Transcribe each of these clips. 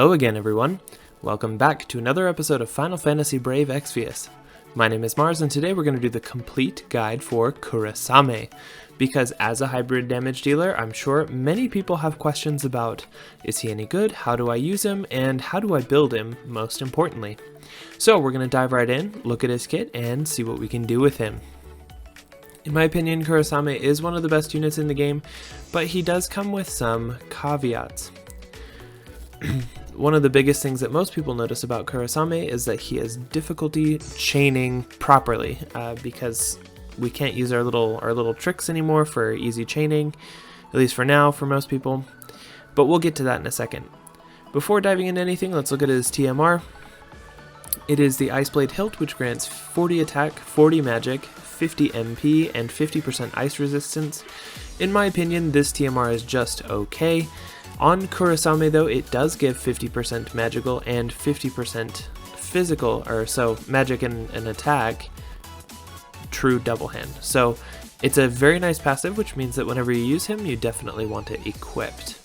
Hello again, everyone. Welcome back to another episode of Final Fantasy Brave Exvius. My name is Mars, and today we're going to do the complete guide for Kurasame, because as a hybrid damage dealer, I'm sure many people have questions about, is he any good, how do I use him, and how do I build him, most importantly. So we're going to dive right in, look at his kit, and see what we can do with him. In my opinion, Kurasame is one of the best units in the game, but he does come with some caveats. One of the biggest things that most people notice about Kurasame is that he has difficulty chaining properly, because we can't use our little tricks anymore for easy chaining, at least for now, for most people. But we'll get to that in a second. Before diving into anything, let's look at his TMR. It is the Ice Blade Hilt, which grants 40 attack, 40 magic, 50 MP, and 50% ice resistance. In my opinion, this TMR is just okay. On Kurasame though, it does give 50% magical and 50% physical, or so magic and attack, true double hand. So it's a very nice passive, which means that whenever you use him, you definitely want it equipped.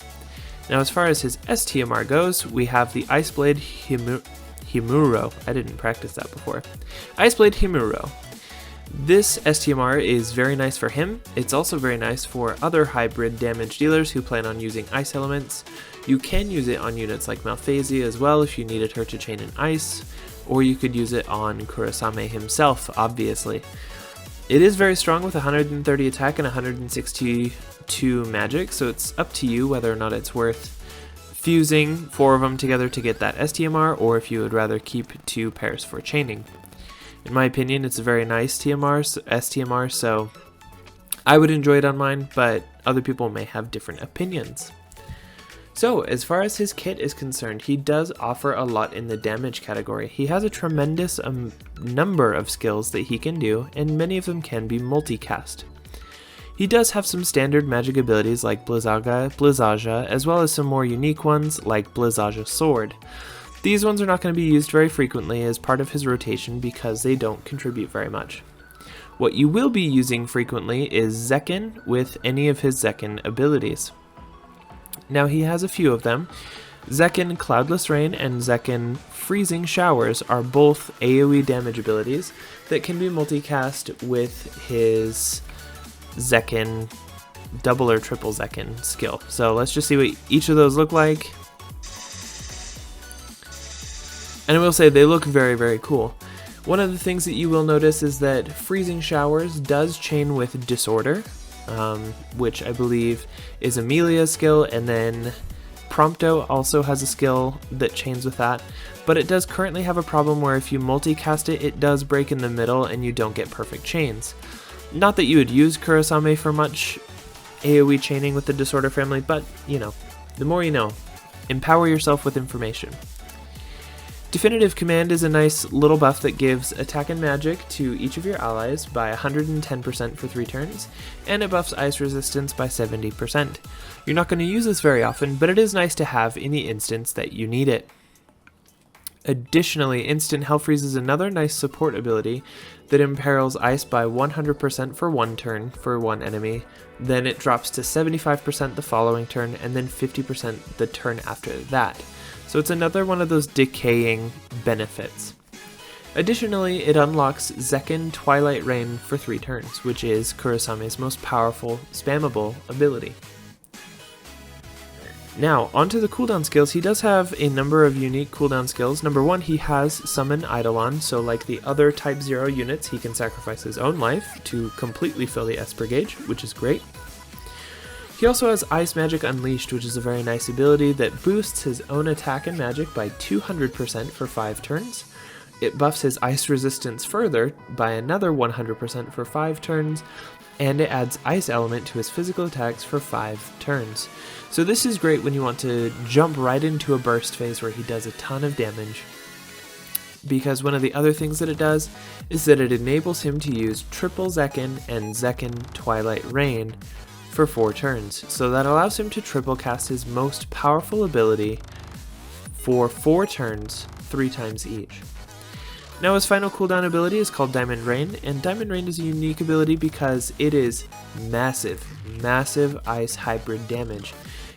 Now as far as his STMR goes, we have the Ice Blade Himuro. I didn't practice that before. Ice Blade Himuro. This STMR is very nice for him. It's also very nice for other hybrid damage dealers who plan on using ice elements. You can use it on units like Malphasia as well if you needed her to chain in ice, or you could use it on Kurasame himself, obviously. It is very strong with 130 attack and 162 magic, so it's up to you whether or not it's worth fusing 4 of them together to get that STMR, or if you would rather keep 2 pairs for chaining. In my opinion, it's a very nice STMR, so I would enjoy it on mine, but other people may have different opinions. So, as far as his kit is concerned, he does offer a lot in the damage category. He has a tremendous number of skills that he can do, and many of them can be multicast. He does have some standard magic abilities like Blizzaja, as well as some more unique ones like Blizzaja Sword. These ones are not going to be used very frequently as part of his rotation because they don't contribute very much. What you will be using frequently is Zekken with any of his Zekken abilities. Now he has a few of them. Zekken Cloudless Rain and Zekken Freezing Showers are both AoE damage abilities that can be multicast with his Zekken double or triple Zekken skill. So let's just see what each of those look like. And I will say they look very, very cool. One of the things that you will notice is that Freezing Showers does chain with Disorder, which I believe is Amelia's skill, and then Prompto also has a skill that chains with that, but it does currently have a problem where if you multicast it, it does break in the middle and you don't get perfect chains. Not that you would use Kurasame for much AoE chaining with the Disorder family, but, you know, the more you know. Empower yourself with information. Definitive Command is a nice little buff that gives attack and magic to each of your allies by 110% for 3 turns, and it buffs ice resistance by 70%. You're not going to use this very often, but it is nice to have in the instance that you need it. Additionally, Instant Hell Freeze is another nice support ability that imperils ice by 100% for 1 turn for 1 enemy, then it drops to 75% the following turn, and then 50% the turn after that. So it's another one of those decaying benefits. Additionally, it unlocks Zekken Twilight Rain for 3 turns, which is Kurasame's most powerful, spammable ability. Now, onto the cooldown skills. He does have a number of unique cooldown skills. Number 1, he has Summon Eidolon, so like the other Type 0 units, he can sacrifice his own life to completely fill the Esper gauge, which is great. He also has Ice Magic Unleashed, which is a very nice ability that boosts his own attack and magic by 200% for 5 turns. It buffs his ice resistance further by another 100% for 5 turns, and it adds Ice Element to his physical attacks for 5 turns. So this is great when you want to jump right into a burst phase where he does a ton of damage, because one of the other things that it does is that it enables him to use triple Zekken and Zekken Twilight Rain for 4 turns, so that allows him to triple cast his most powerful ability for 4 turns, 3 times each. Now his final cooldown ability is called Diamond Rain, and Diamond Rain is a unique ability because it is massive ice hybrid damage.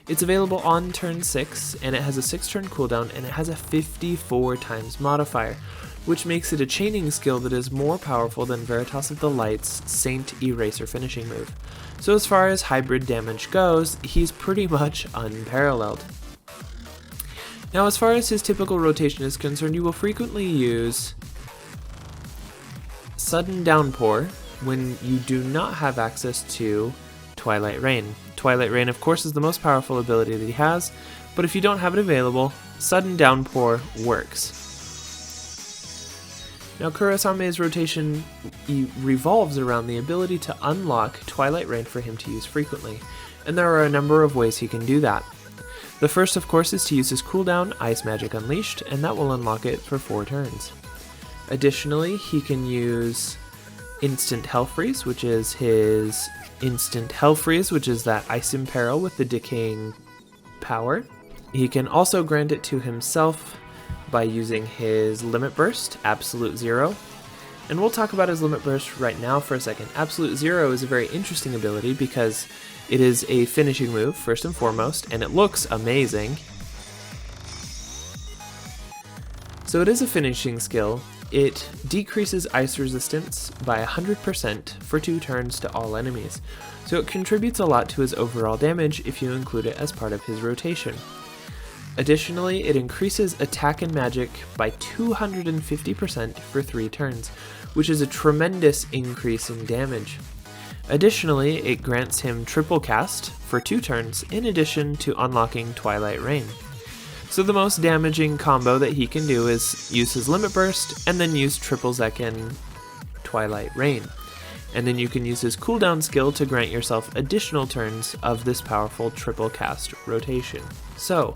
It's available on turn 6, and it has a 6-turn cooldown, and it has a 54 times modifier, which makes it a chaining skill that is more powerful than Veritas of the Light's Saint Eraser finishing move. So as far as hybrid damage goes, he's pretty much unparalleled. Now as far as his typical rotation is concerned, you will frequently use Sudden Downpour when you do not have access to Twilight Rain. Twilight Rain, of course, is the most powerful ability that he has, but if you don't have it available, Sudden Downpour works. Now Kurasame's rotation revolves around the ability to unlock Twilight Rain for him to use frequently, and there are a number of ways he can do that. The first, of course, is to use his cooldown, Ice Magic Unleashed, and that will unlock it for 4 turns. Additionally, he can use Instant Hell Freeze, which is his Instant Hell Freeze, which is that Ice Imperil with the decaying power. He can also grant it to himself by using his Limit Burst, Absolute Zero. And we'll talk about his Limit Burst right now for a second. Absolute Zero is a very interesting ability because it is a finishing move, first and foremost, and it looks amazing. So it is a finishing skill. It decreases ice resistance by 100% for 2 turns to all enemies, so it contributes a lot to his overall damage if you include it as part of his rotation. Additionally, it increases attack and magic by 250% for 3 turns, which is a tremendous increase in damage. Additionally, it grants him triple cast for 2 turns in addition to unlocking Twilight Rain. So the most damaging combo that he can do is use his Limit Burst and then use Triple Zekken Twilight Rain. And then you can use his cooldown skill to grant yourself additional turns of this powerful triple cast rotation. So,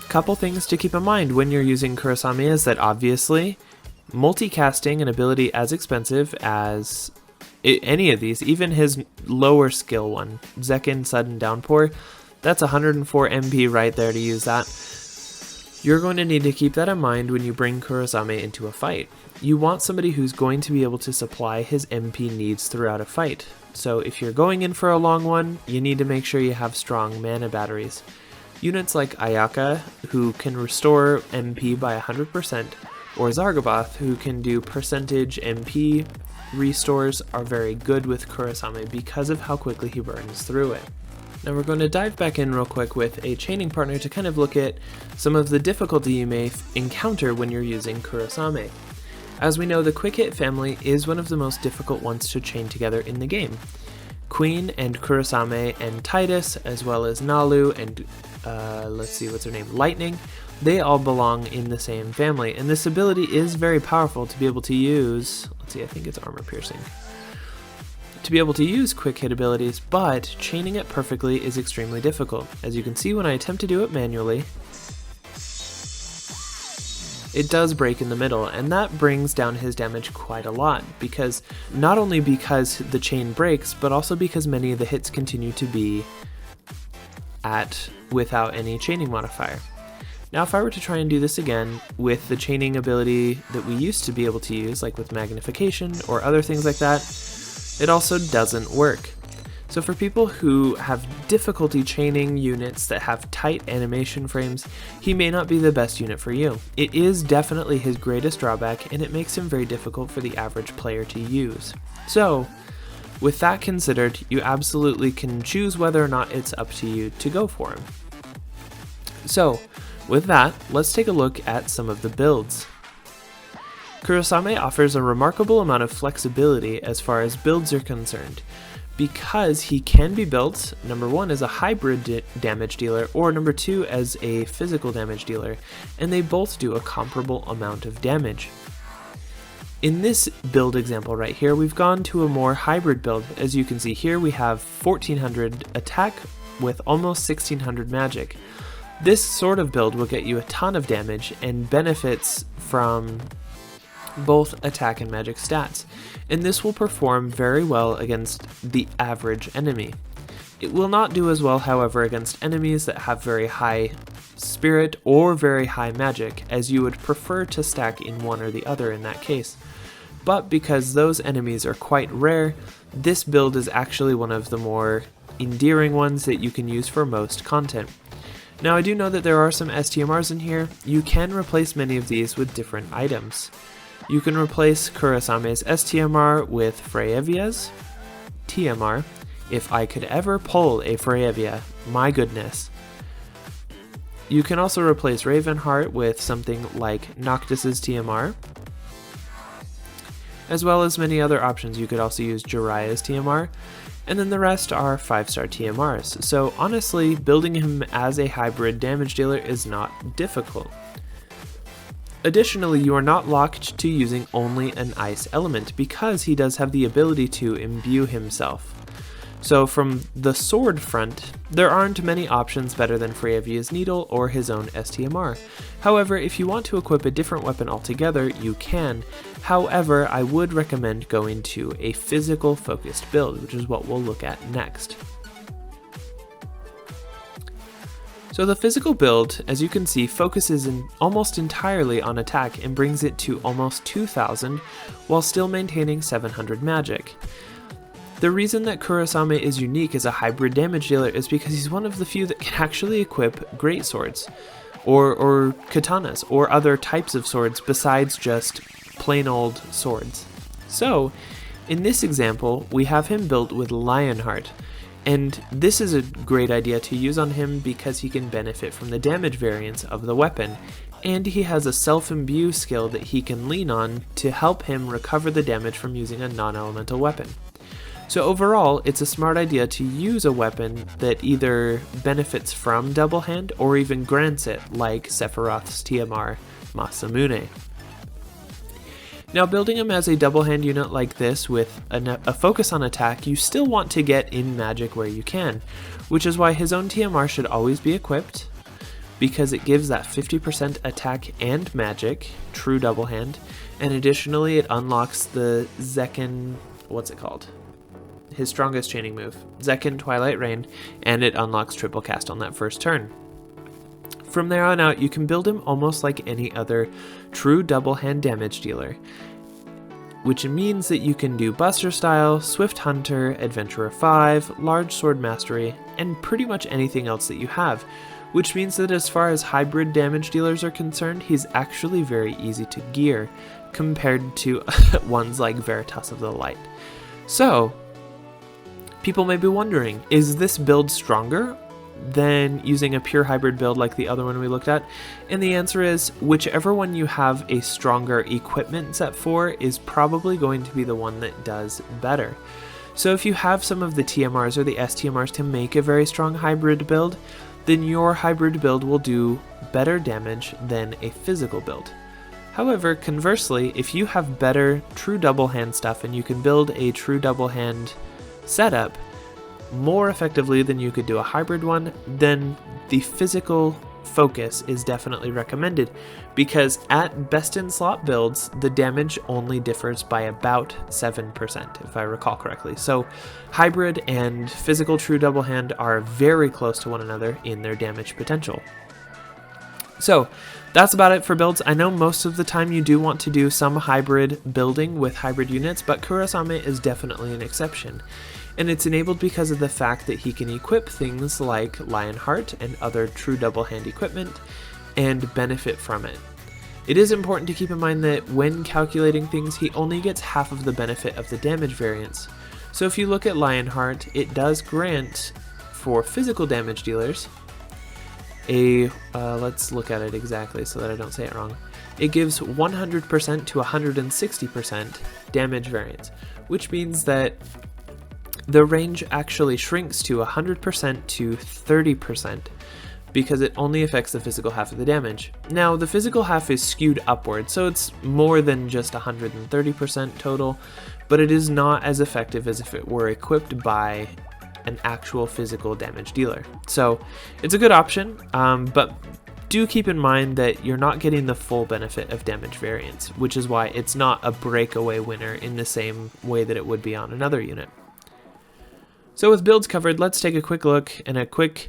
couple things to keep in mind when you're using Kurasame is that obviously multicasting an ability as expensive as any of these, even his lower skill one, Zekken Sudden Downpour, that's 104 MP right there to use that. You're going to need to keep that in mind when you bring Kurasame into a fight. You want somebody who's going to be able to supply his MP needs throughout a fight. So if you're going in for a long one, you need to make sure you have strong mana batteries. Units like Ayaka, who can restore MP by 100%, or Zargaboth, who can do percentage MP restores, are very good with Kurasame because of how quickly he burns through it. Now we're going to dive back in real quick with a chaining partner to kind of look at some of the difficulty you may encounter when you're using Kurasame. As we know, the Quick Hit family is one of the most difficult ones to chain together in the game. Queen and Kurasame and Titus, as well as Nalu and Lightning, they all belong in the same family, and this ability is very powerful to be able to use, I think it's Armor Piercing, to be able to use quick hit abilities, but chaining it perfectly is extremely difficult. As you can see, when I attempt to do it manually, it does break in the middle, and that brings down his damage quite a lot, because not only because the chain breaks, but also because many of the hits continue to be without any chaining modifier. Now if I were to try and do this again with the chaining ability that we used to be able to use, like with magnification or other things like that, it also doesn't work. So for people who have difficulty chaining units that have tight animation frames, he may not be the best unit for you. It is definitely his greatest drawback, and it makes him very difficult for the average player to use. So, with that considered, you absolutely can choose whether or not it's up to you to go for him. So, with that, let's take a look at some of the builds. Kurasame offers a remarkable amount of flexibility as far as builds are concerned, because he can be built, number 1, as a hybrid damage dealer, or number 2, as a physical damage dealer, and they both do a comparable amount of damage. In this build example right here, we've gone to a more hybrid build. As you can see here, we have 1400 attack with almost 1600 magic. This sort of build will get you a ton of damage and benefits from both attack and magic stats, and this will perform very well against the average enemy. It will not do as well, however, against enemies that have very high spirit or very high magic, as you would prefer to stack in one or the other in that case. But because those enemies are quite rare, this build is actually one of the more endearing ones that you can use for most content. Now I do know that there are some STMRs in here. You can replace many of these with different items. You can replace Kurasame's STMR with Freyavia's TMR. If I could ever pull a Freyavia, my goodness. You can also replace Ravenheart with something like Noctis's TMR, as well as many other options. You could also use Jiraiya's TMR, and then the rest are 5-star TMRs. So honestly, building him as a hybrid damage dealer is not difficult. Additionally, you are not locked to using only an ice element because he does have the ability to imbue himself. So from the sword front, there aren't many options better than Freyavia's Needle or his own STMR. However, if you want to equip a different weapon altogether, you can. However, I would recommend going to a physical focused build, which is what we'll look at next. So the physical build, as you can see, focuses almost entirely on attack and brings it to almost 2000 while still maintaining 700 magic. The reason that Kurasame is unique as a hybrid damage dealer is because he's one of the few that can actually equip greatswords, or katanas, or other types of swords besides just plain old swords. So, in this example, we have him built with Lionheart, and this is a great idea to use on him because he can benefit from the damage variance of the weapon, and he has a self-imbue skill that he can lean on to help him recover the damage from using a non-elemental weapon. So overall, it's a smart idea to use a weapon that either benefits from Double Hand or even grants it, like Sephiroth's TMR, Masamune. Now building him as a double hand unit like this with a focus on attack, you still want to get in magic where you can, which is why his own TMR should always be equipped, because it gives that 50% attack and magic, true double hand, and additionally it unlocks the Zekken, what's it called? His strongest chaining move, Zekken Twilight Rain, and it unlocks triple cast on that first turn. From there on out, you can build him almost like any other true double hand damage dealer, which means that you can do Buster Style, Swift Hunter, Adventurer 5, Large Sword Mastery, and pretty much anything else that you have, which means that as far as hybrid damage dealers are concerned, he's actually very easy to gear compared to ones like Veritas of the Light. So, people may be wondering, is this build stronger than using a pure hybrid build like the other one we looked at? And the answer is, whichever one you have a stronger equipment set for is probably going to be the one that does better. So if you have some of the TMRs or the STMRs to make a very strong hybrid build, then your hybrid build will do better damage than a physical build. However, conversely, if you have better true double hand stuff and you can build a true double hand setup more effectively than you could do a hybrid one, then the physical focus is definitely recommended, because at best in slot builds, the damage only differs by about 7%, if I recall correctly. So hybrid and physical true double hand are very close to one another in their damage potential. So that's about it for builds. I know most of the time you do want to do some hybrid building with hybrid units, but Kurasame is definitely an exception. And it's enabled because of the fact that he can equip things like Lionheart and other true double hand equipment and benefit from it. It is important to keep in mind that when calculating things, he only gets half of the benefit of the damage variance. So if you look at Lionheart, it does grant, for physical damage dealers, let's look at it exactly so that I don't say it wrong. It gives 100% to 160% damage variance, which means that the range actually shrinks to 100% to 30% because it only affects the physical half of the damage. Now, the physical half is skewed upward, so it's more than just 130% total, but it is not as effective as if it were equipped by an actual physical damage dealer. So it's a good option, but do keep in mind that you're not getting the full benefit of damage variance, which is why it's not a breakaway winner in the same way that it would be on another unit. So with builds covered, let's take a quick look and let's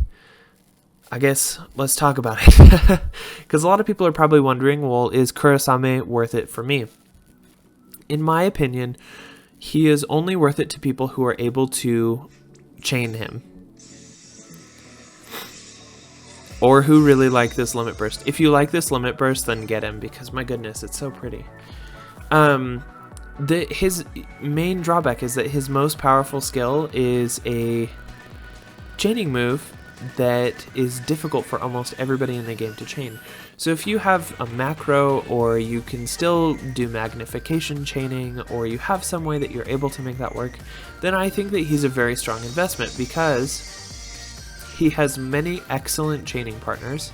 talk about it. Because a lot of people are probably wondering, well, is Kurasame worth it for me? In my opinion, he is only worth it to people who are able to chain him. or who really like this limit burst. If you like this limit burst, then get him, because my goodness, it's so pretty. His main drawback is that his most powerful skill is a chaining move that is difficult for almost everybody in the game to chain. So if you have a macro, or you can still do magnification chaining, or you have some way that you're able to make that work, then I think that he's a very strong investment, because he has many excellent chaining partners.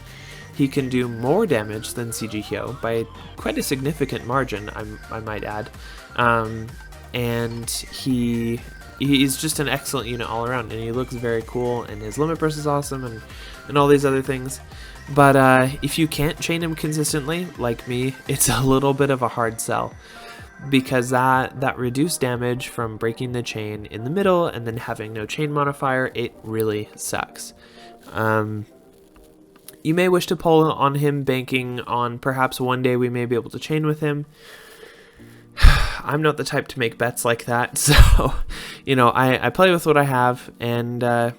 He can do more damage than CG Hyo by quite a significant margin, I might add. And he's just an excellent unit all around, and he looks very cool, and his limit burst is awesome, and all these other things. But if you can't chain him consistently, like me, it's a little bit of a hard sell, because that reduced damage from breaking the chain in the middle and then having no chain modifier, it really sucks. You may wish to pull on him, banking on perhaps one day we may be able to chain with him. I'm not the type to make bets like that, so, you know, I play with what I have, and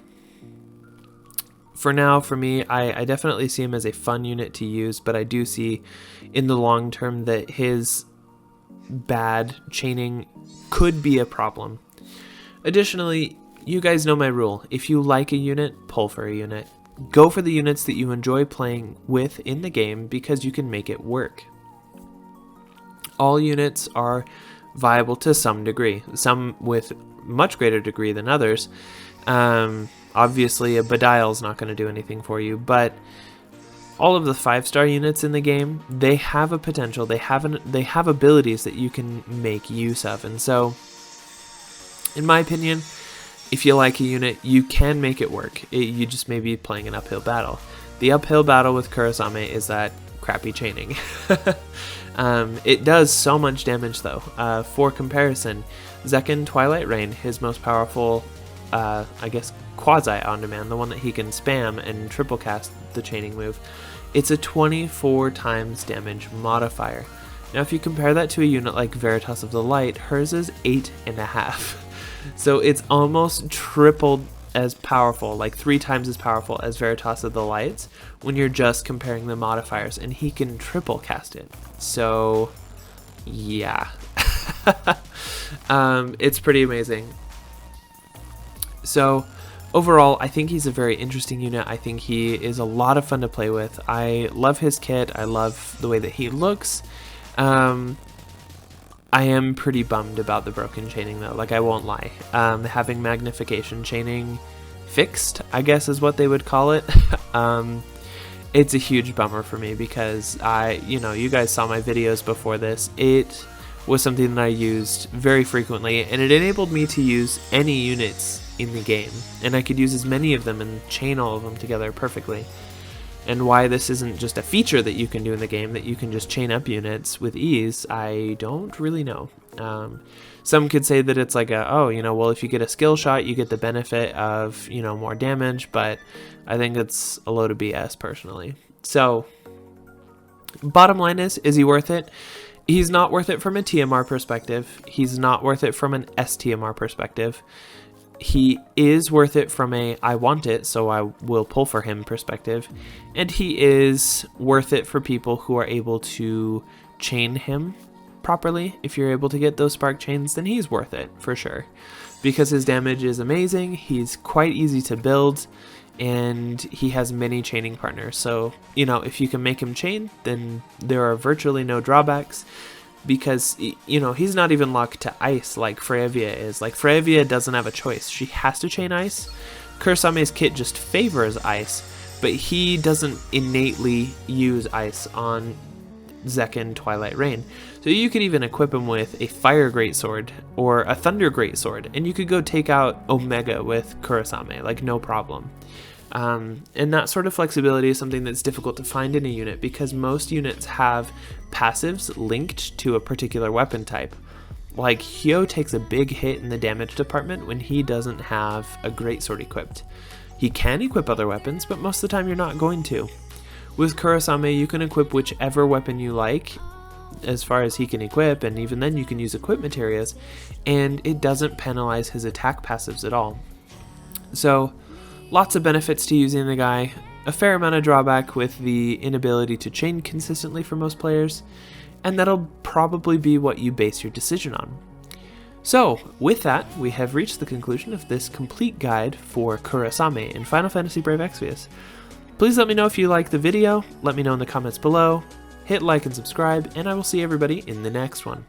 for now, for me, I definitely see him as a fun unit to use, but I do see in the long term that his bad chaining could be a problem. Additionally, you guys know my rule. If you like a unit, pull for a unit. Go for the units that you enjoy playing with in the game, because you can make it work. All units are viable to some degree, some with much greater degree than others. Obviously, a Beguile is not going to do anything for you, but all of the 5-star units in the game, they have a potential, they have abilities that you can make use of, and so, in my opinion, if you like a unit, you can make it work. You just may be playing an uphill battle. The uphill battle with Kurasame is that crappy chaining. It does so much damage though. For comparison, Zekken Twilight Rain, his most powerful, I guess, quasi on-demand, the one that he can spam and triple cast the chaining move, it's a 24 times damage modifier. Now if you compare that to a unit like Veritas of the Light, hers is 8.5. So it's almost tripled as powerful, like 3 times as powerful as Veritas of the Lights, when you're just comparing the modifiers, and he can triple cast it. So yeah. It's pretty amazing. So overall, I think he's a very interesting unit. I think he is a lot of fun to play with. I love his kit. I love the way that he looks. I am pretty bummed about the broken chaining though, like I won't lie. Having magnification chaining fixed, I guess is what they would call it. It's a huge bummer for me, because you guys saw my videos before this. It was something that I used very frequently, and it enabled me to use any units in the game, and I could use as many of them and chain all of them together perfectly. And why this isn't just a feature that you can do in the game, that you can just chain up units with ease, I don't really know. Some could say that it's like well, if you get a skill shot, you get the benefit of, more damage, but I think it's a load of BS personally. So, bottom line is he worth it? He's not worth it from a TMR perspective. He's not worth it from an STMR perspective. He is worth it from a I want it, so I will pull for him perspective, and he is worth it for people who are able to chain him properly. If you're able to get those spark chains, then he's worth it for sure, because his damage is amazing, he's quite easy to build, and he has many chaining partners. So, if you can make him chain, then there are virtually no drawbacks. Because, he's not even locked to ice like Freyvia is. Like, Freyvia doesn't have a choice. She has to chain ice. Kurasame's kit just favors ice, but he doesn't innately use ice on Zekken Twilight Rain. So you could even equip him with a Fire Greatsword or a Thunder Greatsword, and you could go take out Omega with Kurasame, like, no problem. And that sort of flexibility is something that's difficult to find in a unit, because most units have passives linked to a particular weapon type. Like, Hyo takes a big hit in the damage department when he doesn't have a greatsword equipped. He can equip other weapons, but most of the time you're not going to. With Kurasame, you can equip whichever weapon you like, as far as he can equip, and even then you can use equipment areas, and it doesn't penalize his attack passives at all. So, lots of benefits to using the guy. a fair amount of drawback with the inability to chain consistently for most players, and that'll probably be what you base your decision on. So, with that, we have reached the conclusion of this complete guide for Kurasame in Final Fantasy Brave Exvius. Please let me know if you like the video, let me know in the comments below, hit like and subscribe, and I will see everybody in the next one.